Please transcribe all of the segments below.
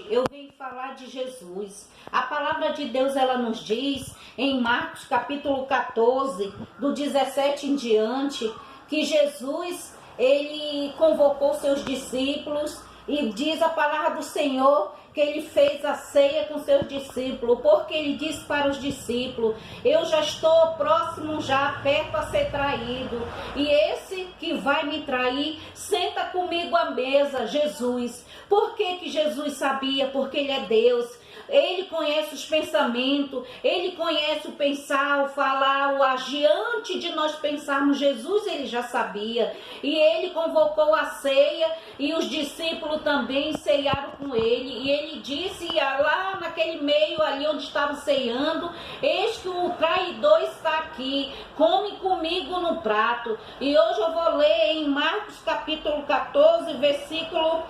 eu venho falar de Jesus. A palavra de Deus, ela nos diz em Marcos capítulo 14, do 17 em diante, que Jesus, ele convocou seus discípulos e diz a palavra do Senhor que ele fez a ceia com seus discípulos, porque ele disse para os discípulos: eu já estou próximo, já perto a ser traído, e esse que vai me trair senta comigo à mesa, Jesus. Por que Jesus sabia? Porque ele é Deus. Ele conhece os pensamentos, ele conhece o pensar, o falar, o agir. Antes de nós pensarmos, Jesus ele já sabia. E ele convocou a ceia e os discípulos também ceiaram com ele. E ele disse lá naquele meio ali onde estavam ceando: eis que o traidor está aqui, come comigo no prato. E hoje eu vou ler em Marcos capítulo 14, versículo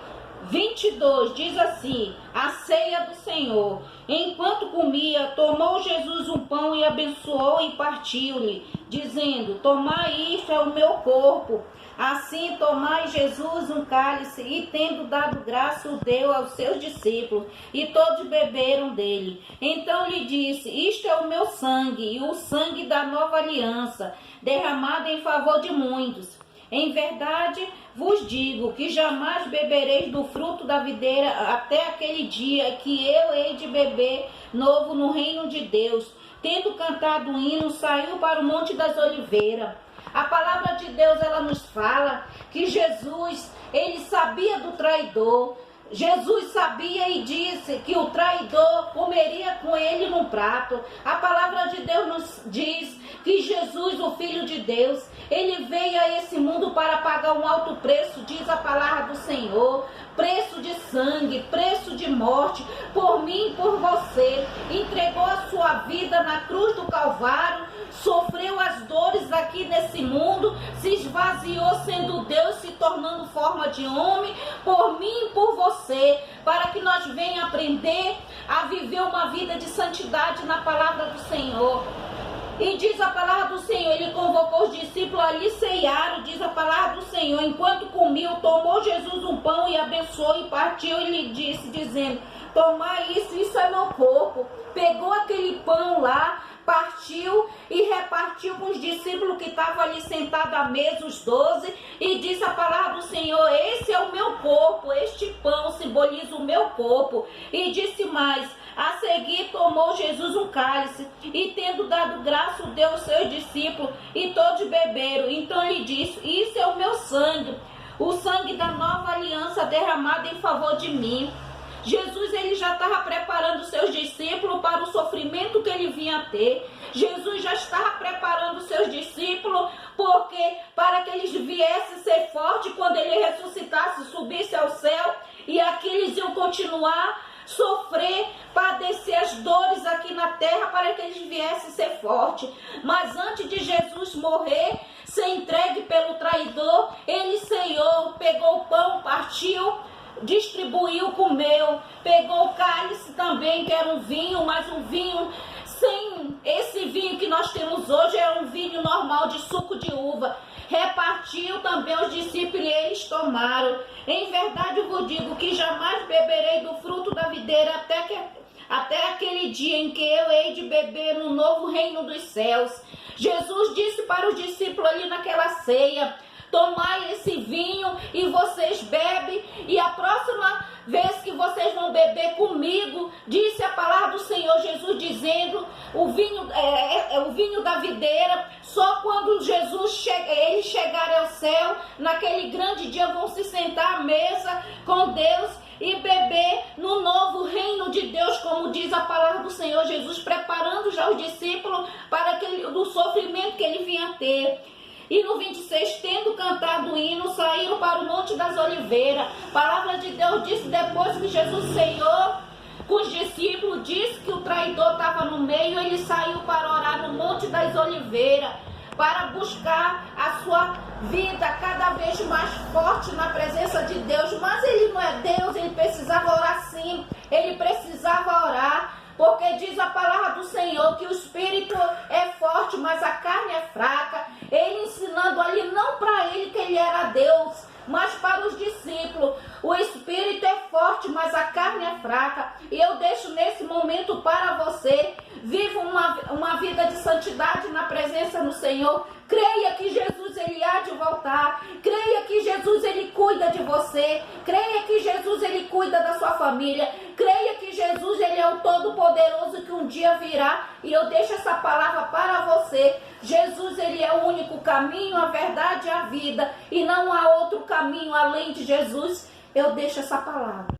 22, diz assim: a ceia do Senhor. Enquanto comia, tomou Jesus um pão e abençoou e partiu-lhe, dizendo: tomai, isto é o meu corpo. Assim tomai Jesus um cálice, e tendo dado graça, o deu aos seus discípulos, e todos beberam dele. Então lhe disse: isto é o meu sangue, e o sangue da nova aliança, derramado em favor de muitos. Em verdade vos digo que jamais bebereis do fruto da videira até aquele dia que eu hei de beber novo no reino de Deus. Tendo cantado o hino, saiu para o Monte das Oliveiras. A palavra de Deus, ela nos fala que Jesus, ele sabia do traidor. Jesus sabia e disse que o traidor comeria com ele num prato. A palavra de Deus nos diz que Jesus, o Filho de Deus, ele veio a esse mundo para pagar um alto preço, diz a palavra do Senhor. Preço de sangue, preço de morte, por mim e por você. Entregou a sua vida na cruz do Calvário, sofreu as dores aqui nesse mundo, se esvaziou sendo Deus, se tornando forma de homem, por mim e por você, para que nós venhamos aprender a viver uma vida de santidade na palavra do Senhor. E diz a palavra do Senhor, ele convocou os discípulos ali, ceiaram, diz a palavra do Senhor. Enquanto comiam, tomou Jesus um pão e abençoou e partiu e lhe disse, dizendo: tomai isso é meu corpo. Pegou aquele pão lá, partiu e repartiu com os discípulos que estavam ali sentados à mesa, os 12, e disse a palavra do Senhor: esse é o meu corpo, este pão simboliza o meu corpo. E disse mais: a seguir tomou Jesus um cálice, e tendo dado graça, o deu aos seus discípulos, e todos beberam. Então lhe disse: isso é o meu sangue, o sangue da nova aliança derramado em favor de mim. Jesus, ele já estava preparando os seus discípulos para o sofrimento que ele vinha ter. Jesus já estava preparando os seus discípulos para que eles viessem ser fortes quando ele ressuscitasse, subisse ao céu, e aqui eles iam continuar sofrer, padecer as dores aqui na terra, para que eles viessem ser fortes. Mas antes de Jesus morrer, ser entregue pelo traidor, ele ceiou, pegou o pão, partiu, distribuiu, comeu, pegou o cálice também, que era um vinho, mas um vinho sem esse vinho que nós temos hoje, era um vinho normal de suco de uva. Repartiu também aos discípulos e eles tomaram. Em verdade eu vos digo que jamais beberei do fruto da videira até aquele dia em que eu hei de beber no novo reino dos céus. Jesus disse para os discípulos ali naquela ceia: tomai esse vinho e vocês bebem, e a próxima vez que vocês vão beber comigo, disse a palavra do Senhor Jesus, dizendo: o vinho da videira, só quando Jesus ele chegar ao céu, naquele grande dia vão se sentar à mesa com Deus e beber no novo reino de Deus, como diz a palavra do Senhor Jesus, preparando já os discípulos para o sofrimento que ele vinha ter. E no 26, tendo cantado o hino, saíram para o Monte das Oliveiras. A palavra de Deus disse, depois que Jesus ceiou com os discípulos, disse que o traidor estava no meio, ele saiu para orar no Monte das Oliveiras, para buscar a sua vida cada vez mais forte na presença de Deus. Mas ele não é Deus, ele precisava orar sim, ele precisava orar. Porque diz a palavra do Senhor que o espírito é forte, mas a carne é fraca. Ele ensinando ali, não para ele que ele era Deus, mas para os discípulos. O espírito é forte, mas a carne é fraca. fraca. E eu deixo nesse momento para você. Viva uma vida de santidade na presença do Senhor. Creia que Jesus ele há de voltar. Creia que Jesus ele cuida de você. Creia que Jesus ele cuida da sua família. Creia que Jesus ele é o Todo-Poderoso que um dia virá. E eu deixo essa palavra para você. Jesus ele é o único caminho, a verdade e a vida. E não há outro caminho além de Jesus. Eu deixo essa palavra.